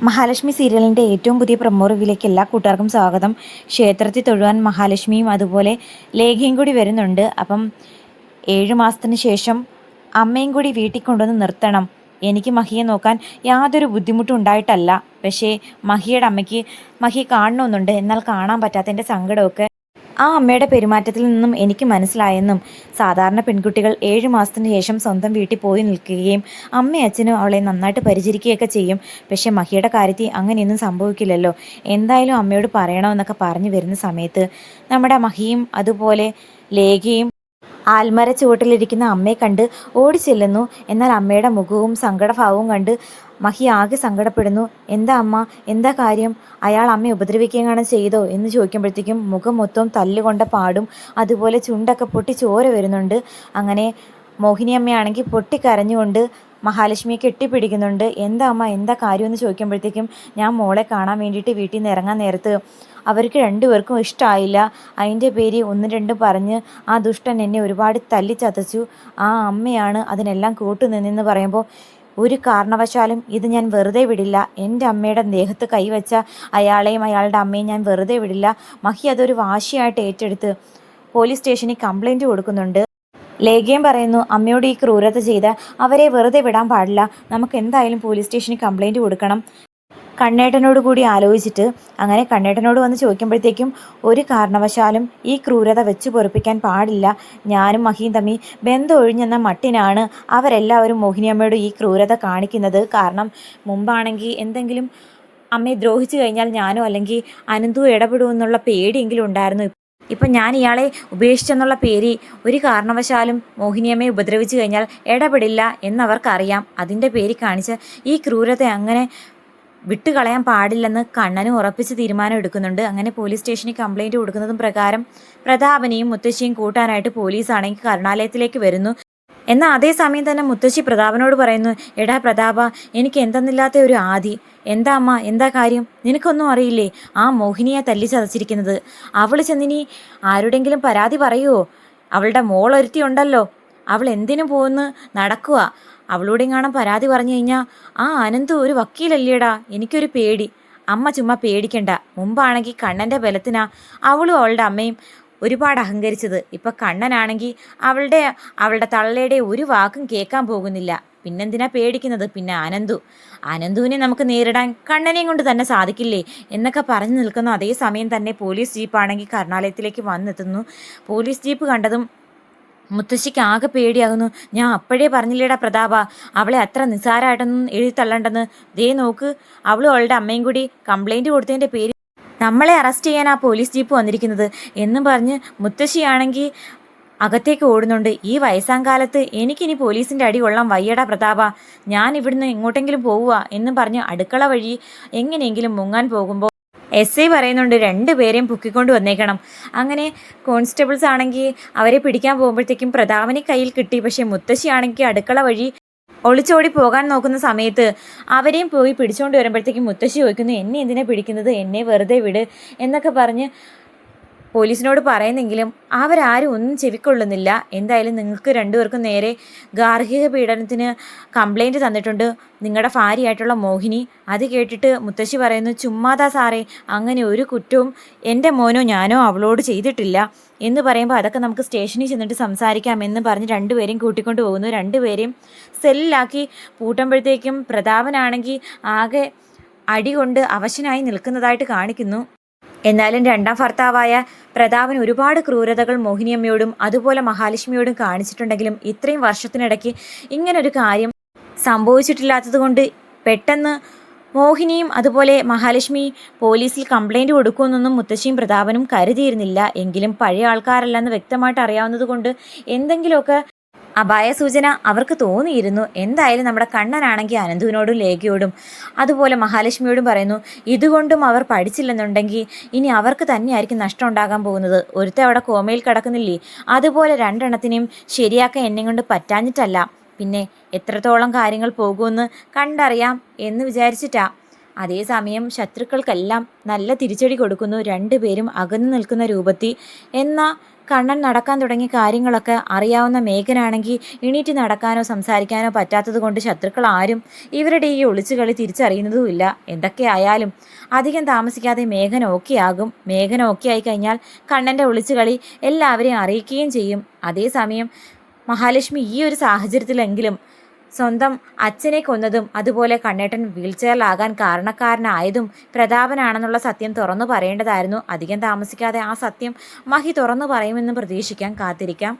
മഹാലക്ഷ്മി സീരിയലിൻ്റെ ഏറ്റവും പുതിയ പ്രൊമോ റിവ്യൂയിലേക്ക് എല്ലാ കൂട്ടുകാർക്കും സ്വാഗതം. ക്ഷേത്രത്തിൽ തൊഴുവാൻ മഹാലക്ഷ്മിയും അതുപോലെ ലേഖയും കൂടി വരുന്നുണ്ട്. അപ്പം 7 മാസത്തിന് ശേഷം അമ്മയും കൂടി വീട്ടിൽ കൊണ്ടുവന്ന് നിർത്തണം. എനിക്ക് മഹിയെ നോക്കാൻ യാതൊരു ബുദ്ധിമുട്ടും ഉണ്ടായിട്ടല്ല. പക്ഷേ മഹിയുടെ അമ്മയ്ക്ക് മഹിയെ കാണണമെന്നുണ്ട്. എന്നാൽ കാണാൻ പറ്റാത്തതിൻ്റെ സങ്കടമൊക്കെ ആ അമ്മയുടെ പെരുമാറ്റത്തിൽ നിന്നും എനിക്ക് മനസ്സിലായെന്നും, സാധാരണ പെൺകുട്ടികൾ 7 മാസത്തിന് ശേഷം സ്വന്തം വീട്ടിൽ പോയി നിൽക്കുകയും അമ്മയും അച്ഛനും അവളെ നന്നായിട്ട് പരിചരിക്കുകയൊക്കെ ചെയ്യും. പക്ഷേ മഹിയുടെ കാര്യത്തിൽ അങ്ങനെയൊന്നും സംഭവിക്കില്ലല്ലോ. എന്തായാലും അമ്മയോട് പറയണമെന്നൊക്കെ പറഞ്ഞു വരുന്ന സമയത്ത് നമ്മുടെ മഹിയും അതുപോലെ ലേഖയും ആൽമര ചുവട്ടിലിരിക്കുന്ന അമ്മയെ കണ്ട് ഓടിച്ചെല്ലുന്നു. എന്നാൽ അമ്മയുടെ മുഖവും സങ്കടഭാവവും കണ്ട് മഹി ആകെ സങ്കടപ്പെടുന്നു. എന്താ അമ്മ, എന്താ കാര്യം? അയാൾ അമ്മയെ ഉപദ്രവിക്കുകയാണ് ചെയ്തോ എന്ന് ചോദിക്കുമ്പോഴത്തേക്കും മുഖം മൊത്തം തല്ലുകൊണ്ട പാടും അതുപോലെ ചുണ്ടൊക്കെ പൊട്ടി ചോര വരുന്നുണ്ട്. അങ്ങനെ മോഹിനി അമ്മയാണെങ്കിൽ പൊട്ടിക്കരഞ്ഞുകൊണ്ട് മഹാലക്ഷ്മിയെ കെട്ടിപ്പിടിക്കുന്നുണ്ട്. എന്താ അമ്മ, എന്താ കാര്യമെന്ന് ചോദിക്കുമ്പോഴത്തേക്കും ഞാൻ മോളെ കാണാൻ വേണ്ടിയിട്ട് വീട്ടിൽ നിന്ന് ഇറങ്ങാൻ നേരത്ത് അവർക്ക് രണ്ടുപേർക്കും ഇഷ്ടമായില്ല. അതിൻ്റെ പേര് ഒന്നും രണ്ടും പറഞ്ഞ് ആ ദുഷ്ടൻ എന്നെ ഒരുപാട് തല്ലിച്ചതച്ചു. ആ അമ്മയാണ് അതിനെല്ലാം കൂട്ടുനിന്നെന്ന് പറയുമ്പോൾ ഒരു കാരണവശാലും ഇത് ഞാൻ വെറുതെ വിടില്ല. എൻ്റെ അമ്മയുടെ ദേഹത്ത് കൈവച്ച അയാളെയും അയാളുടെ അമ്മയും ഞാൻ വെറുതെ വിടില്ല. മഹി അതൊരു വാശിയായിട്ട് ഏറ്റെടുത്ത് പോലീസ് സ്റ്റേഷനിൽ കംപ്ലൈൻറ്റ് കൊടുക്കുന്നുണ്ട്. ലേഖയും പറയുന്നു, അമ്മയോട് ഈ ക്രൂരത ചെയ്ത അവരെ വെറുതെ വിടാൻ പാടില്ല. നമുക്ക് എന്തായാലും പോലീസ് സ്റ്റേഷനിൽ കംപ്ലൈൻറ്റ് കൊടുക്കണം. കണ്ണേട്ടനോട് കൂടി ആലോചിച്ചിട്ട് അങ്ങനെ കണ്ണേട്ടനോട് വന്ന് ചോദിക്കുമ്പോഴത്തേക്കും ഒരു കാരണവശാലും ഈ ക്രൂരത വെച്ച് പൊറുപ്പിക്കാൻ പാടില്ല. ഞാനും മഹിയും തമ്മിൽ ബന്ധം ഒഴിഞ്ഞെന്ന മട്ടിനാണ് അവരെല്ലാവരും മോഹിനിയമ്മയോട് ഈ ക്രൂരത കാണിക്കുന്നത്. കാരണം മുമ്പാണെങ്കിൽ എന്തെങ്കിലും അമ്മയെ ദ്രോഹിച്ചു കഴിഞ്ഞാൽ ഞാനോ അല്ലെങ്കിൽ അനന്തു ഇടപെടുമെന്നുള്ള പേടിയെങ്കിലും ഉണ്ടായിരുന്നു. ഇപ്പം ഞാൻ ഇയാളെ ഉപേക്ഷിച്ചെന്നുള്ള പേര് ഒരു കാരണവശാലും മോഹിനിയമ്മയെ ഉപദ്രവിച്ചു കഴിഞ്ഞാൽ ഇടപെടില്ല എന്നവർക്കറിയാം. അതിൻ്റെ പേര് കാണിച്ച് ഈ ക്രൂരത അങ്ങനെ വിട്ടുകളയാൻ പാടില്ലെന്ന് കണ്ണനും ഉറപ്പിച്ച് തീരുമാനം എടുക്കുന്നുണ്ട്. അങ്ങനെ പോലീസ് സ്റ്റേഷനിൽ കംപ്ലൈൻറ്റ് കൊടുക്കുന്നതും പ്രകാരം പ്രതാപനെയും മുത്തശ്ശിയും കൂട്ടാനായിട്ട് പോലീസാണെങ്കിൽ കരുണാലയത്തിലേക്ക് വരുന്നു. എന്നാൽ അതേസമയം തന്നെ മുത്തശ്ശി പ്രതാപനോട് പറയുന്നു, എടാ പ്രതാപ, എനിക്ക് എന്തെന്നില്ലാത്ത ഒരു ആദി. എന്താ അമ്മ, എന്താ കാര്യം? നിനക്കൊന്നും അറിയില്ലേ? ആ മോഹിനിയെ തല്ലി ചതച്ചിരിക്കുന്നത്. അവൾ ചെന്നിനി ആരുടെങ്കിലും പരാതി പറയുമോ? അവളുടെ മോളൊരുത്തി ഉണ്ടല്ലോ, അവൾ എന്തിനു പോകുന്നു നടക്കുക. അവളോടും കാണാൻ പരാതി പറഞ്ഞു കഴിഞ്ഞാൽ ആ അനന്തു ഒരു വക്കീലല്ലേടാ. എനിക്കൊരു പേടി. അമ്മ ചുമ്മാ പേടിക്കണ്ട. മുമ്പാണെങ്കിൽ കണ്ണൻ്റെ ബലത്തിനാ അവളും അവളുടെ അമ്മയും ഒരുപാട് അഹങ്കരിച്ചത്. ഇപ്പം കണ്ണനാണെങ്കിൽ അവളുടെ തള്ളയുടെ ഒരു വാക്കും കേൾക്കാൻ പോകുന്നില്ല. പിന്നെന്തിനാ പേടിക്കുന്നത്? പിന്നെ അനന്തുവിനെ നമുക്ക് നേരിടാൻ കണ്ണനെയും കൊണ്ട് തന്നെ സാധിക്കില്ലേ എന്നൊക്കെ പറഞ്ഞു നിൽക്കുന്നു. അതേസമയം തന്നെ പോലീസ് ജീപ്പാണെങ്കിൽ കരുണാലയത്തിലേക്ക് വന്നെത്തുന്നു. പോലീസ് ജീപ്പ് കണ്ടതും മുത്തശ്ശിക്ക് ആകെ പേടിയാകുന്നു. ഞാൻ അപ്പോഴേ പറഞ്ഞില്ലേടാ പ്രതാപ, അവളെ അത്ര നിസ്സാരമായിട്ടൊന്നും എഴുതി തള്ളണ്ടെന്ന്. ദേ നോക്ക്, അവളും അവളുടെ അമ്മയും കൂടി കംപ്ലൈൻറ്റ് കൊടുത്തതിൻ്റെ പേര് നമ്മളെ അറസ്റ്റ് ചെയ്യാൻ ആ പോലീസ് ജീപ്പ് വന്നിരിക്കുന്നത് എന്നും പറഞ്ഞ് മുത്തശ്ശിയാണെങ്കിൽ അകത്തേക്ക് ഓടുന്നുണ്ട്. ഈ വയസ്സാം കാലത്ത് എനിക്കിനി പോലീസിൻ്റെ അടി കൊള്ളാൻ വയ്യടാ പ്രതാപ, ഞാൻ ഇവിടുന്ന് എങ്ങോട്ടെങ്കിലും പോവുക എന്നും പറഞ്ഞ് അടുക്കള വഴി എങ്ങനെയെങ്കിലും മുങ്ങാൻ പോകുമ്പോൾ എസ് ഐ പറയുന്നുണ്ട്, 2 പേരെയും പൊക്കിക്കൊണ്ട് വന്നേക്കണം. അങ്ങനെ കോൺസ്റ്റബിൾസ് ആണെങ്കിൽ അവരെ പിടിക്കാൻ പോകുമ്പോഴത്തേക്കും പ്രതാപനെ കയ്യിൽ കിട്ടി. പക്ഷേ മുത്തശ്ശിയാണെങ്കിൽ അടുക്കള വഴി ഒളിച്ചോടി പോകാൻ നോക്കുന്ന സമയത്ത് അവരെയും പോയി പിടിച്ചുകൊണ്ട് വരുമ്പോഴത്തേക്കും മുത്തശ്ശി ചോദിക്കുന്നു, എന്നെ എന്തിനാ പിടിക്കുന്നത്? എന്നെ വെറുതെ വിട് എന്നൊക്കെ പറഞ്ഞ് പോലീസിനോട് പറയുന്നെങ്കിലും അവരാരും ഒന്നും ചെവിക്കൊള്ളുന്നില്ല. എന്തായാലും നിങ്ങൾക്ക് 2 പേർക്കും നേരെ ഗാർഹിക പീഡനത്തിന് കംപ്ലൈൻറ്റ് തന്നിട്ടുണ്ട് നിങ്ങളുടെ ഭാര്യയായിട്ടുള്ള മോഹിനി. അത് കേട്ടിട്ട് മുത്തശ്ശി പറയുന്നു, ചുമ്മാതാ സാറേ, അങ്ങനെ ഒരു കുറ്റവും എൻ്റെ മോനോ ഞാനോ അവളോട് ചെയ്തിട്ടില്ല എന്ന് പറയുമ്പോൾ അതൊക്കെ നമുക്ക് സ്റ്റേഷനിൽ ചെന്നിട്ട് സംസാരിക്കാമെന്ന് പറഞ്ഞ് 2 പേരെയും കൂട്ടിക്കൊണ്ട് പോകുന്നു. 2 പേരെയും സെല്ലിലാക്കി പൂട്ടുമ്പോഴത്തേക്കും പ്രതാപനാണെങ്കിൽ ആകെ അടി കൊണ്ട് അവശനായി നിൽക്കുന്നതായിട്ട് കാണിക്കുന്നു. എന്നാലും രണ്ടാം ഭർത്താവായ പ്രതാപൻ ഒരുപാട് ക്രൂരതകൾ മോഹിനിയമ്മയോടും അതുപോലെ മഹാലക്ഷ്മിയോടും കാണിച്ചിട്ടുണ്ടെങ്കിലും ഇത്രയും വർഷത്തിനിടയ്ക്ക് ഇങ്ങനൊരു കാര്യം സംഭവിച്ചിട്ടില്ലാത്തത് കൊണ്ട് പെട്ടെന്ന് മോഹിനിയും അതുപോലെ മഹാലക്ഷ്മി പോലീസിൽ കംപ്ലൈൻറ്റ് കൊടുക്കുമെന്നൊന്നും മുത്തശ്ശിയും പ്രതാപനും കരുതിയിരുന്നില്ല. എങ്കിലും പഴയ ആൾക്കാരല്ലെന്ന് വ്യക്തമായിട്ട് അറിയാവുന്നത് കൊണ്ട് എന്തെങ്കിലുമൊക്കെ അപായ സൂചന അവർക്ക് തോന്നിയിരുന്നു. എന്തായാലും നമ്മുടെ കണ്ണനാണെങ്കിൽ അനന്തുവിനോടും ലേഖയോടും അതുപോലെ മഹാലക്ഷ്മിയോടും പറയുന്നു, ഇതുകൊണ്ടും അവർ പഠിച്ചില്ലെന്നുണ്ടെങ്കിൽ ഇനി അവർക്ക് തന്നെയായിരിക്കും നഷ്ടം ഉണ്ടാകാൻ പോകുന്നത്. ഒരുത്ത അവിടെ കോമയിൽ കിടക്കുന്നില്ലേ, അതുപോലെ 2 എണ്ണത്തിനെയും ശരിയാക്കാൻ എന്നെ കൊണ്ട് പറ്റാഞ്ഞിട്ടല്ല, പിന്നെ എത്രത്തോളം കാര്യങ്ങൾ പോകുമെന്ന് കണ്ടറിയാം എന്ന് വിചാരിച്ചിട്ടാ. അതേസമയം ശത്രുക്കൾക്കെല്ലാം നല്ല തിരിച്ചടി കൊടുക്കുന്നു. 2 പേരും അകന്നു നിൽക്കുന്ന രൂപത്തിൽ. എന്നാൽ കണ്ണൻ നടക്കാൻ തുടങ്ങിയ കാര്യങ്ങളൊക്കെ അറിയാവുന്ന മേഘനാണെങ്കിൽ എണീറ്റ് നടക്കാനോ സംസാരിക്കാനോ പറ്റാത്തത് കൊണ്ട് ശത്രുക്കൾ ആരും ഇവരുടെ ഈ ഒളിച്ചുകളി തിരിച്ചറിയുന്നതുമില്ല. എന്തൊക്കെയായാലും അധികം താമസിക്കാതെ മേഘൻ ഓക്കെ ആകും. മേഘൻ ഓക്കെ ആയി കഴിഞ്ഞാൽ കണ്ണൻ്റെ ഒളിച്ചുകളി എല്ലാവരെയും അറിയിക്കുകയും ചെയ്യും. അതേസമയം മഹാലക്ഷ്മി ഈ ഒരു സാഹചര്യത്തിലെങ്കിലും സ്വന്തം അച്ഛനെ കൊന്നതും അതുപോലെ കണ്ണേട്ടൻ വീൽചെയറിലാകാൻ കാരണക്കാരനായതും പ്രതാപനാണെന്നുള്ള സത്യം തുറന്നു പറയേണ്ടതായിരുന്നു. അധികം താമസിക്കാതെ ആ സത്യം മഹി തുറന്നു പറയുമെന്ന് പ്രതീക്ഷിക്കാം. കാത്തിരിക്കാം.